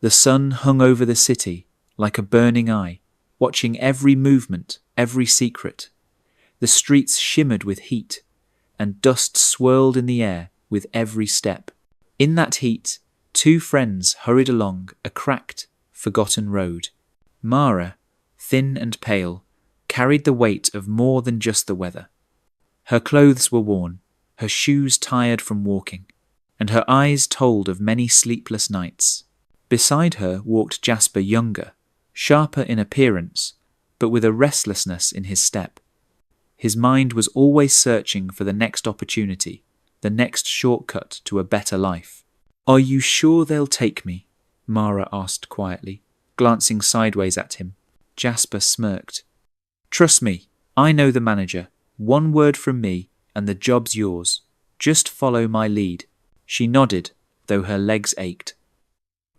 The sun hung over the city like a burning eye, watching every movement, every secret. The streets shimmered with heat, and dust swirled in the air with every step. In that heat, two friends hurried along a cracked, forgotten road. Mara, thin and pale, carried the weight of more than just the weather. Her clothes were worn, her shoes tired from walking, and her eyes told of many sleepless nights. Beside her walked Jasper younger, sharper in appearance, but with a restlessness in his step. His mind was always searching for the next opportunity, the next shortcut to a better life. "Are you sure they'll take me?" Mara asked quietly, glancing sideways at him. Jasper smirked. "Trust me, I know the manager. One word from me, and the job's yours. Just follow my lead." She nodded, though her legs ached.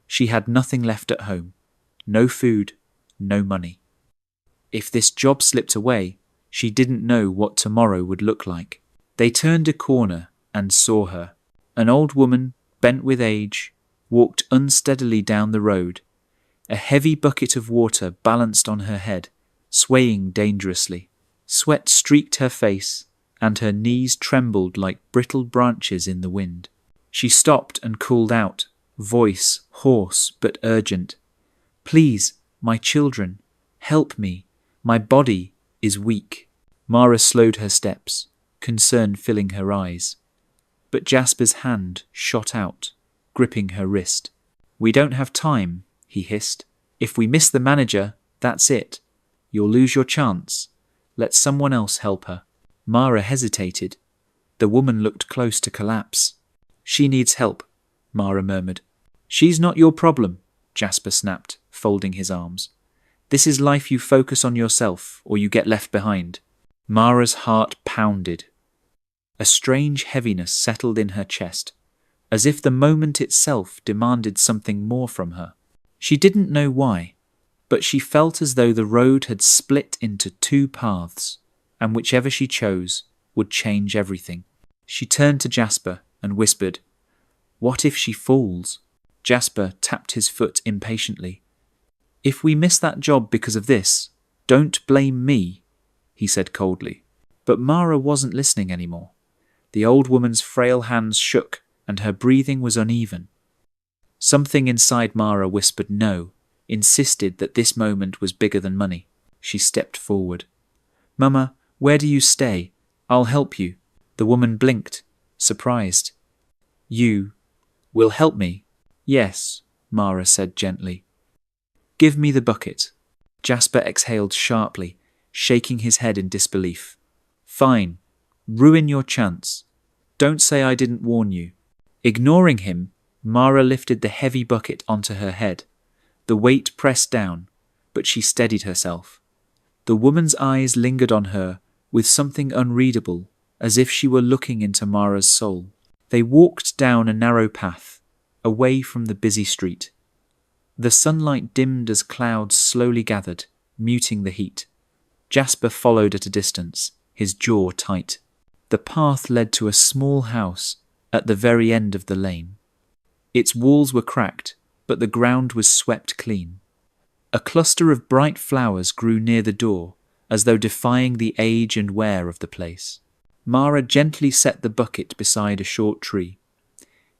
She had nothing left at home. No food, no money. If this job slipped away, she didn't know what tomorrow would look like. They turned a corner and saw her. An old woman, bent with age, walked unsteadily down the road. A heavy bucket of water balanced on her head, swaying dangerously. Sweat streaked her face, and her knees trembled like brittle branches in the wind. She stopped and called out, voice hoarse but urgent. "Please, my children, help me. My body is weak." Mara slowed her steps, concern filling her eyes. But Jasper's hand shot out, gripping her wrist. "We don't have time," he hissed. "If we miss the manager, that's it. You'll lose your chance. Let someone else help her." Mara hesitated. The woman looked close to collapse. "She needs help," Mara murmured. "She's not your problem," Jasper snapped, folding his arms. "This is life. You focus on yourself, or you get left behind." Mara's heart pounded. A strange heaviness settled in her chest, as if the moment itself demanded something more from her. She didn't know why, but she felt as though the road had split into two paths, and whichever she chose would change everything. She turned to Jasper and whispered, "What if she falls?" Jasper tapped his foot impatiently. "If we miss that job because of this, don't blame me," he said coldly. But Mara wasn't listening anymore. The old woman's frail hands shook, and her breathing was uneven. Something inside Mara whispered no, insisted that this moment was bigger than money. She stepped forward. "Mama, where do you stay? I'll help you." The woman blinked, surprised. "You will help me?" "Yes," Mara said gently. "Give me the bucket." Jasper exhaled sharply, shaking his head in disbelief. "Fine. Ruin your chance. Don't say I didn't warn you." Ignoring him, Mara lifted the heavy bucket onto her head. The weight pressed down, but she steadied herself. The woman's eyes lingered on her with something unreadable, as if she were looking into Mara's soul. They walked down a narrow path, away from the busy street. The sunlight dimmed as clouds slowly gathered, muting the heat. Jasper followed at a distance, his jaw tight. The path led to a small house at the very end of the lane. Its walls were cracked, but the ground was swept clean. A cluster of bright flowers grew near the door, as though defying the age and wear of the place. Mara gently set the bucket beside a short tree.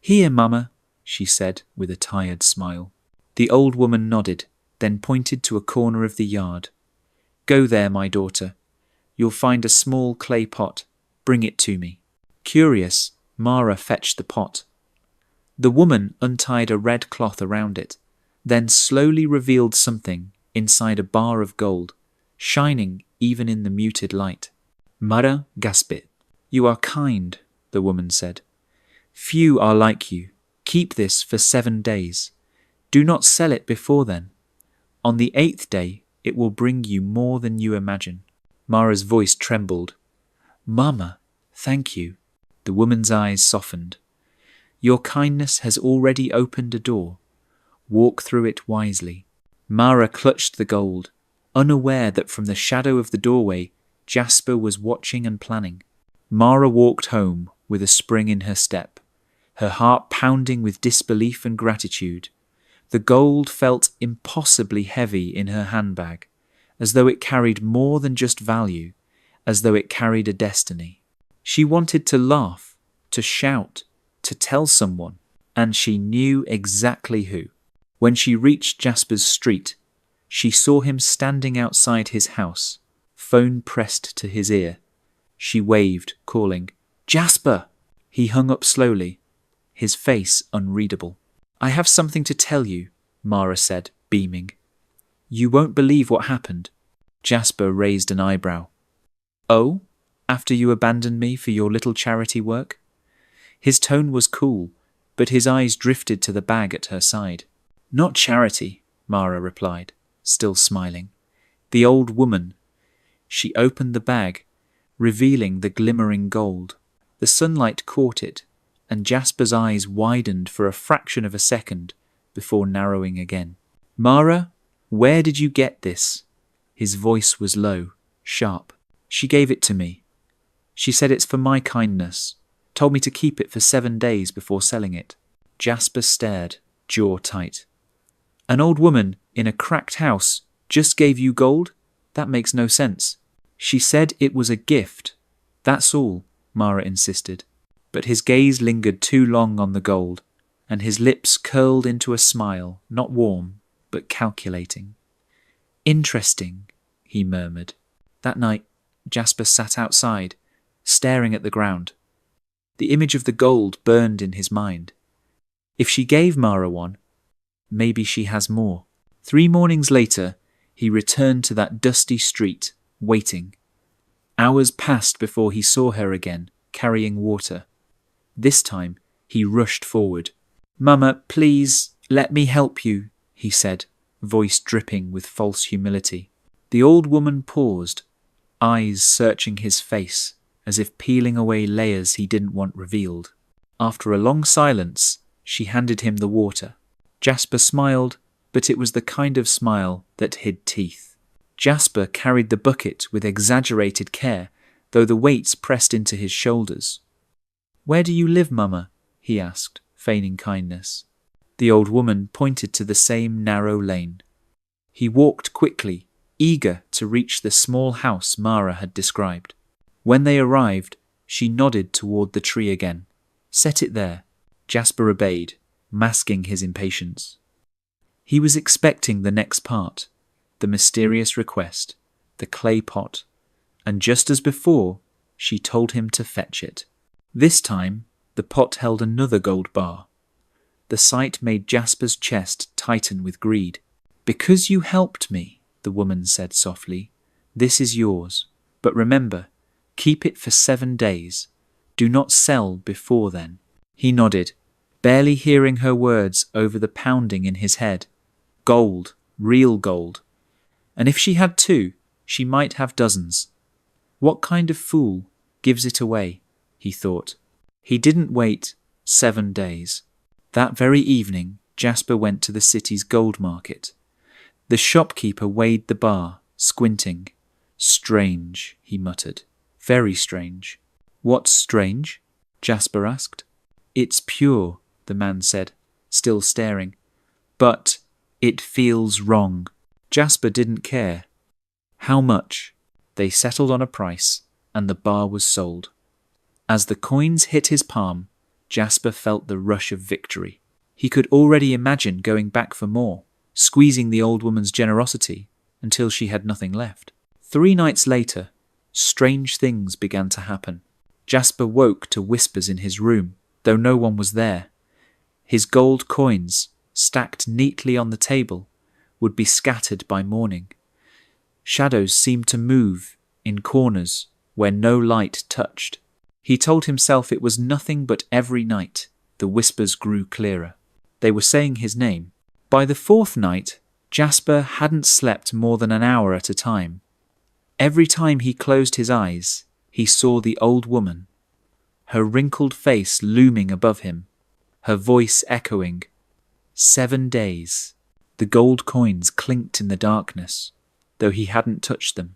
"Here, Mama," she said with a tired smile. The old woman nodded, then pointed to a corner of the yard. "Go there, my daughter. You'll find a small clay pot. Bring it to me." Curious, Mara fetched the pot. The woman untied a red cloth around it, then slowly revealed something inside a bar of gold, shining even in the muted light. "Mara gasped." "You are kind," the woman said. "Few are like you. Keep this for 7 days. Do not sell it before then. On the 8th day, it will bring you more than you imagine." Mara's voice trembled. "Mama, thank you." The woman's eyes softened. "Your kindness has already opened a door. Walk through it wisely." Mara clutched the gold, unaware that from the shadow of the doorway, Jasper was watching and planning. Mara walked home with a spring in her step, her heart pounding with disbelief and gratitude. The gold felt impossibly heavy in her handbag, as though it carried more than just value, as though it carried a destiny. She wanted to laugh, to shout, to tell someone, and she knew exactly who. When she reached Jasper's street, she saw him standing outside his house, phone pressed to his ear. She waved, calling, "Jasper!" He hung up slowly, his face unreadable. "I have something to tell you," Mara said, beaming. "You won't believe what happened." Jasper raised an eyebrow. "Oh? After you abandoned me for your little charity work?" His tone was cool, but his eyes drifted to the bag at her side. "Not charity," Mara replied, still smiling. "The old woman." She opened the bag, revealing the glimmering gold. The sunlight caught it, and Jasper's eyes widened for a fraction of a second before narrowing again. "Mara, where did you get this?" His voice was low, sharp. "She gave it to me. She said it's for my kindness. Told me to keep it for 7 days before selling it." Jasper stared, jaw tight. "An old woman in a cracked house just gave you gold? That makes no sense." "She said it was a gift. That's all," Mara insisted. But his gaze lingered too long on the gold, and his lips curled into a smile, not warm, but calculating. "Interesting," he murmured. That night, Jasper sat outside, staring at the ground. The image of the gold burned in his mind. If she gave Mara one, maybe she has more. 3 mornings later, he returned to that dusty street, waiting. Hours passed before he saw her again, carrying water. This time, he rushed forward. "Mama, please, let me help you," he said, voice dripping with false humility. The old woman paused, eyes searching his face, as if peeling away layers he didn't want revealed. After a long silence, she handed him the water. Jasper smiled, but it was the kind of smile that hid teeth. Jasper carried the bucket with exaggerated care, though the weights pressed into his shoulders. "Where do you live, Mama?" he asked, feigning kindness. The old woman pointed to the same narrow lane. He walked quickly, eager to reach the small house Mara had described. When they arrived, she nodded toward the tree again. "Set it there." Jasper obeyed, masking his impatience. He was expecting the next part, the mysterious request, the clay pot, and just as before, she told him to fetch it. This time, the pot held another gold bar. The sight made Jasper's chest tighten with greed. "Because you helped me," the woman said softly, "this is yours. But remember, keep it for 7 days. Do not sell before then." He nodded, barely hearing her words over the pounding in his head. Gold, real gold. And if she had 2, she might have dozens. What kind of fool gives it away, he thought. He didn't wait 7 days. That very evening, Jasper went to the city's gold market. The shopkeeper weighed the bar, squinting. "Strange," he muttered. "Very strange." "What's strange?" Jasper asked. "It's pure," the man said, still staring. "But it feels wrong." Jasper didn't care. "How much?" They settled on a price, and the bar was sold. As the coins hit his palm, Jasper felt the rush of victory. He could already imagine going back for more, squeezing the old woman's generosity until she had nothing left. 3 nights later, strange things began to happen. Jasper woke to whispers in his room, though no one was there. His gold coins, stacked neatly on the table, would be scattered by morning. Shadows seemed to move in corners where no light touched. He told himself it was nothing, but every night the whispers grew clearer. They were saying his name. By the 4th night, Jasper hadn't slept more than an hour at a time. Every time he closed his eyes, he saw the old woman, her wrinkled face looming above him, her voice echoing. 7 days. The gold coins clinked in the darkness, though he hadn't touched them.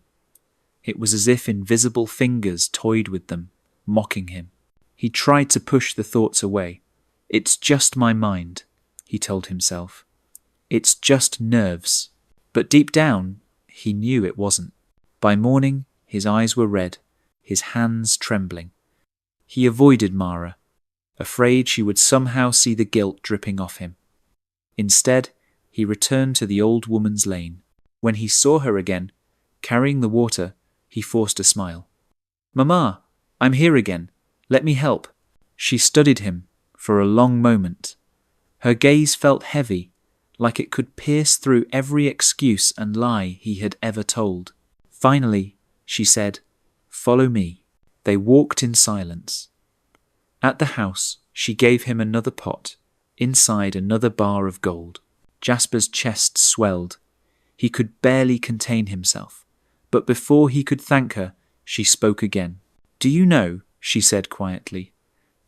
It was as if invisible fingers toyed with them, mocking him. He tried to push the thoughts away. "It's just my mind," he told himself. It's just nerves. But deep down, he knew it wasn't. By morning, his eyes were red, his hands trembling. He avoided Mara, afraid she would somehow see the guilt dripping off him. Instead, he returned to the old woman's lane. When he saw her again, carrying the water, he forced a smile. "Mama, I'm here again. Let me help." She studied him for a long moment. Her gaze felt heavy, like it could pierce through every excuse and lie he had ever told. Finally, she said, "Follow me." They walked in silence. At the house, she gave him another pot, inside another bar of gold. Jasper's chest swelled. He could barely contain himself. But before he could thank her, she spoke again. "Do you know," she said quietly,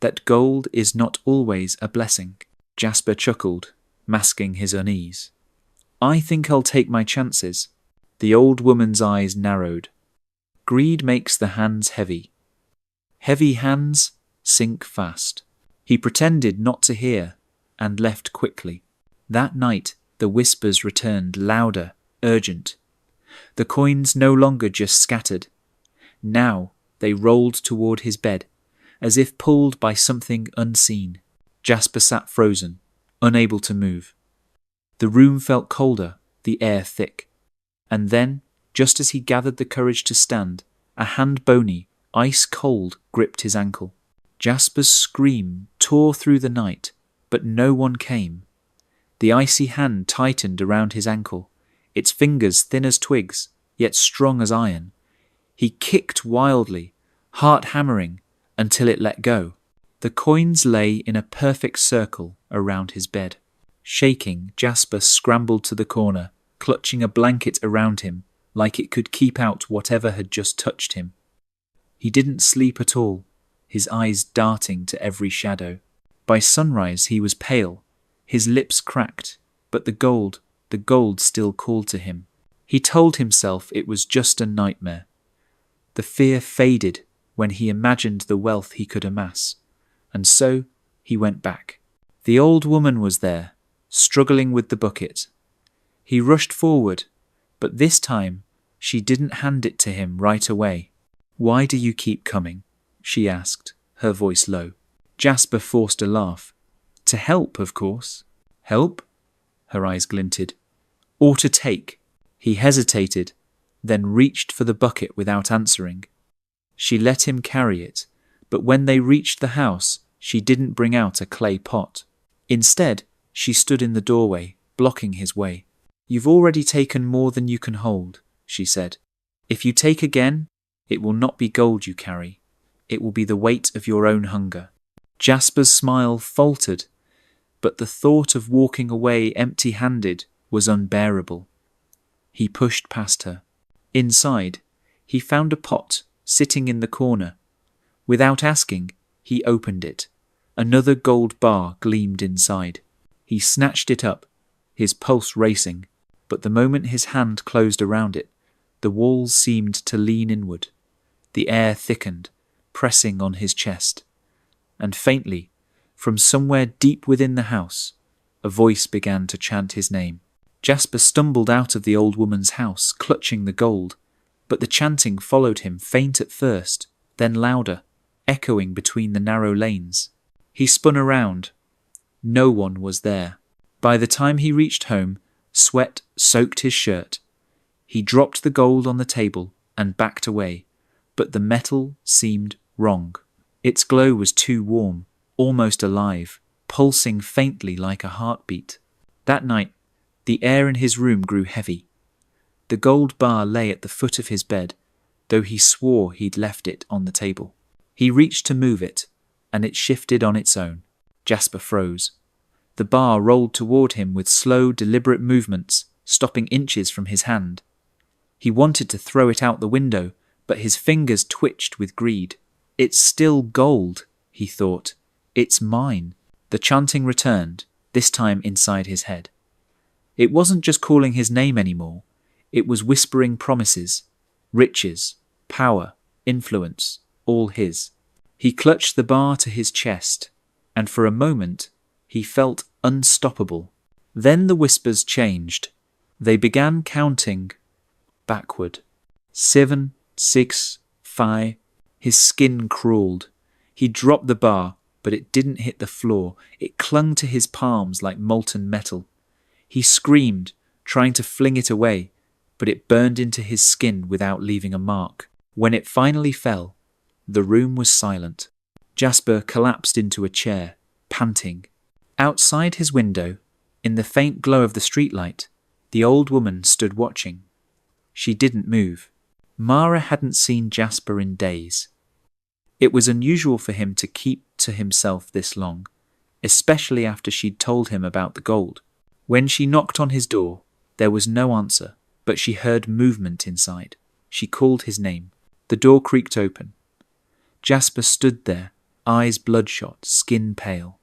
"that gold is not always a blessing?" Jasper chuckled, masking his unease. "I think I'll take my chances." The old woman's eyes narrowed. Greed makes the hands heavy. Heavy hands sink fast. He pretended not to hear and left quickly. That night, the whispers returned, louder, urgent. The coins no longer just scattered. Now they rolled toward his bed, as if pulled by something unseen. Jasper sat frozen, unable to move. The room felt colder, the air thick. And then, just as he gathered the courage to stand, a hand bony, ice cold, gripped his ankle. Jasper's scream tore through the night, but no one came. The icy hand tightened around his ankle, its fingers thin as twigs, yet strong as iron. He kicked wildly, heart hammering, until it let go. The coins lay in a perfect circle around his bed. Shaking, Jasper scrambled to the corner, clutching a blanket around him, like it could keep out whatever had just touched him. He didn't sleep at all, his eyes darting to every shadow. By sunrise he was pale, his lips cracked, but the gold still called to him. He told himself it was just a nightmare. The fear faded when he imagined the wealth he could amass, and so he went back. The old woman was there, struggling with the bucket. He rushed forward, but this time she didn't hand it to him right away. "Why do you keep coming?" she asked, her voice low. Jasper forced a laugh. "To help, of course." "Help?" Her eyes glinted. "Or to take?" He hesitated, then reached for the bucket without answering. She let him carry it, but when they reached the house, she didn't bring out a clay pot. Instead, she stood in the doorway, blocking his way. "You've already taken more than you can hold," she said. "If you take again, it will not be gold you carry. It will be the weight of your own hunger." Jasper's smile faltered, but the thought of walking away empty-handed was unbearable. He pushed past her. Inside, he found a pot sitting in the corner. Without asking, he opened it. Another gold bar gleamed inside. He snatched it up, his pulse racing, but the moment his hand closed around it, the walls seemed to lean inward. The air thickened, pressing on his chest. And faintly, from somewhere deep within the house, a voice began to chant his name. Jasper stumbled out of the old woman's house, clutching the gold, but the chanting followed him, faint at first, then louder, echoing between the narrow lanes. He spun around. No one was there. By the time he reached home, sweat soaked his shirt. He dropped the gold on the table and backed away, but the metal seemed wrong. Its glow was too warm, almost alive, pulsing faintly like a heartbeat. That night, the air in his room grew heavy. The gold bar lay at the foot of his bed, though he swore he'd left it on the table. He reached to move it, and it shifted on its own. Jasper froze. The bar rolled toward him with slow, deliberate movements, stopping inches from his hand. He wanted to throw it out the window, but his fingers twitched with greed. "It's still gold," he thought. "It's mine." The chanting returned, this time inside his head. It wasn't just calling his name anymore. It was whispering promises, riches, power, influence, all his. He clutched the bar to his chest, and for a moment he felt unstoppable. Then the whispers changed. They began counting backward. 7, 6, 5. His skin crawled. He dropped the bar, but it didn't hit the floor. It clung to his palms like molten metal. He screamed, trying to fling it away, but it burned into his skin without leaving a mark. When it finally fell, the room was silent. Jasper collapsed into a chair, panting. Outside his window, in the faint glow of the streetlight, the old woman stood watching. She didn't move. Mara hadn't seen Jasper in days. It was unusual for him to keep to himself this long, especially after she'd told him about the gold. When she knocked on his door, there was no answer, but she heard movement inside. She called his name. The door creaked open. Jasper stood there, eyes bloodshot, skin pale.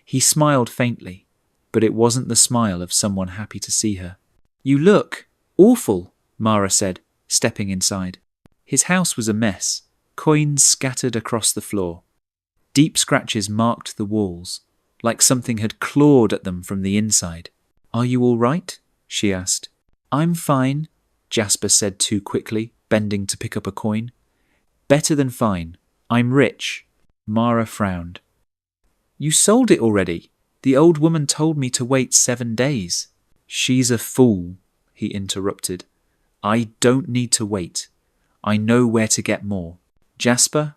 He smiled faintly, but it wasn't the smile of someone happy to see her. "You look awful," Mara said, stepping inside. His house was a mess, coins scattered across the floor. Deep scratches marked the walls, like something had clawed at them from the inside. "Are you all right?" she asked. "I'm fine," Jasper said too quickly, bending to pick up a coin. "Better than fine. I'm rich." Mara frowned. "You sold it already. The old woman told me to wait 7 days. "She's a fool," he interrupted. "I don't need to wait. I know where to get more." "Jasper,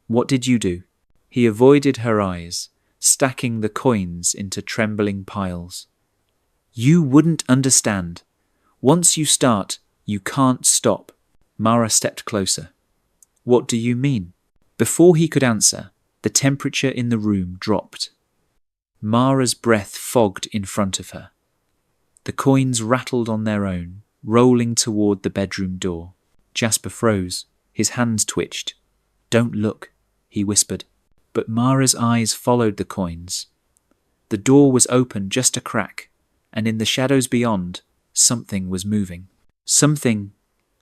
what did you do?" He avoided her eyes, stacking the coins into trembling piles. "You wouldn't understand. Once you start, you can't stop." Mara stepped closer. "What do you mean?" Before he could answer, the temperature in the room dropped. Mara's breath fogged in front of her. The coins rattled on their own, rolling toward the bedroom door. Jasper froze. His hands twitched. "Don't look," he whispered. But Mara's eyes followed the coins. The door was open just a crack, and in the shadows beyond, something was moving. Something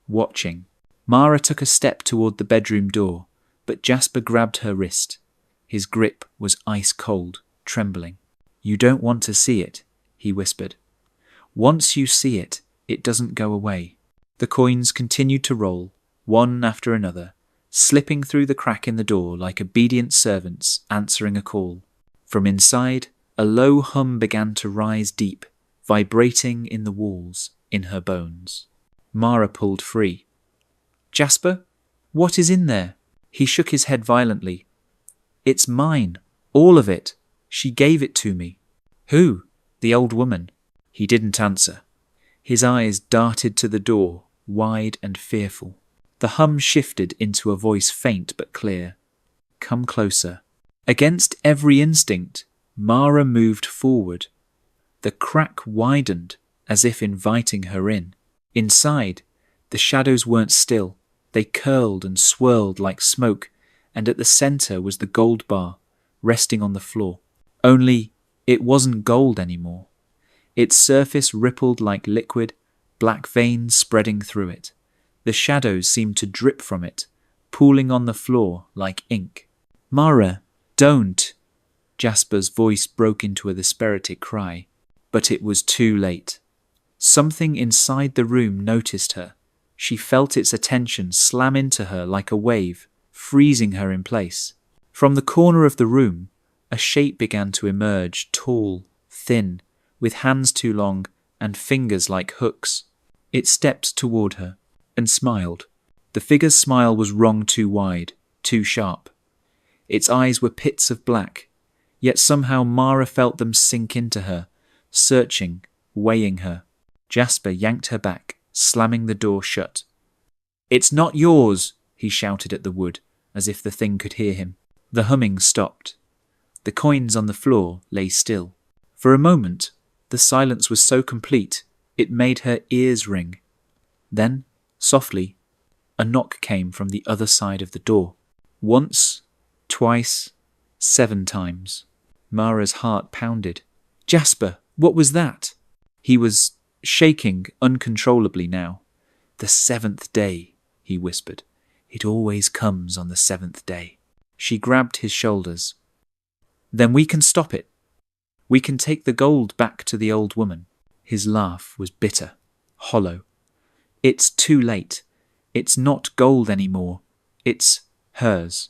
watching. Mara took a step toward the bedroom door, but Jasper grabbed her wrist. His grip was ice cold, trembling. "You don't want to see it," he whispered. "Once you see it, it doesn't go away." The coins continued to roll, one after another, slipping through the crack in the door like obedient servants answering a call. From inside, a low hum began to rise deep, vibrating in the walls, in her bones. Mara pulled free. "Jasper, what is in there?" He shook his head violently. "It's mine, all of it. She gave it to me." "Who?" "The old woman." He didn't answer. His eyes darted to the door, wide and fearful. The hum shifted into a voice faint but clear. "Come closer." Against every instinct, Mara moved forward. The crack widened, as if inviting her in. Inside, the shadows weren't still. They curled and swirled like smoke, and at the center was the gold bar, resting on the floor. Only, it wasn't gold anymore. Its surface rippled like liquid, black veins spreading through it. The shadows seemed to drip from it, pooling on the floor like ink. "Mara, don't!" Jasper's voice broke into a desperatic cry. But it was too late. Something inside the room noticed her. She felt its attention slam into her like a wave, freezing her in place. From the corner of the room, a shape began to emerge, tall, thin, with hands too long and fingers like hooks. It stepped toward her and smiled. The figure's smile was wrung too wide, too sharp. Its eyes were pits of black, yet somehow Mara felt them sink into her, searching, weighing her. Jasper yanked her back, slamming the door shut. "It's not yours," he shouted at the wood, as if the thing could hear him. The humming stopped. The coins on the floor lay still. For a moment, the silence was so complete, it made her ears ring. Then, softly, a knock came from the other side of the door. Once, twice, 7 times. Mara's heart pounded. "Jasper, what was that?" He was shaking uncontrollably now. "The 7th day," he whispered. "It always comes on the 7th day." She grabbed his shoulders. "Then we can stop it." We can take the gold back to the old woman. His laugh was bitter, hollow. It's too late. It's not gold anymore. It's hers.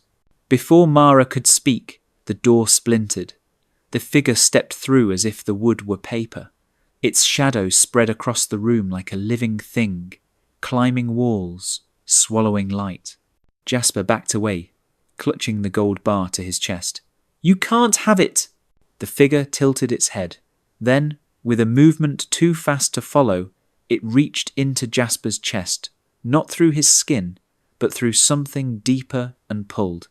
Before Mara could speak, the door splintered. The figure stepped through as if the wood were paper. Its shadow spread across the room like a living thing, climbing walls, swallowing light. Jasper backed away, clutching the gold bar to his chest. "You can't have it!" The figure tilted its head. Then, with a movement too fast to follow, it reached into Jasper's chest, not through his skin, but through something deeper, and pulled.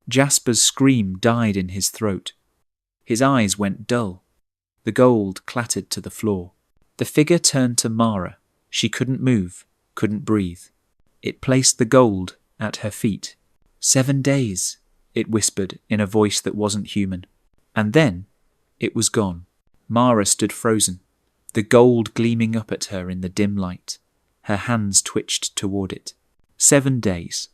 Jasper's scream died in his throat. His eyes went dull. The gold clattered to the floor. The figure turned to Mara. She couldn't move, couldn't breathe. It placed the gold at her feet. 7 days, it whispered in a voice that wasn't human. And then it was gone. Mara stood frozen, the gold gleaming up at her in the dim light. Her hands twitched toward it. 7 days.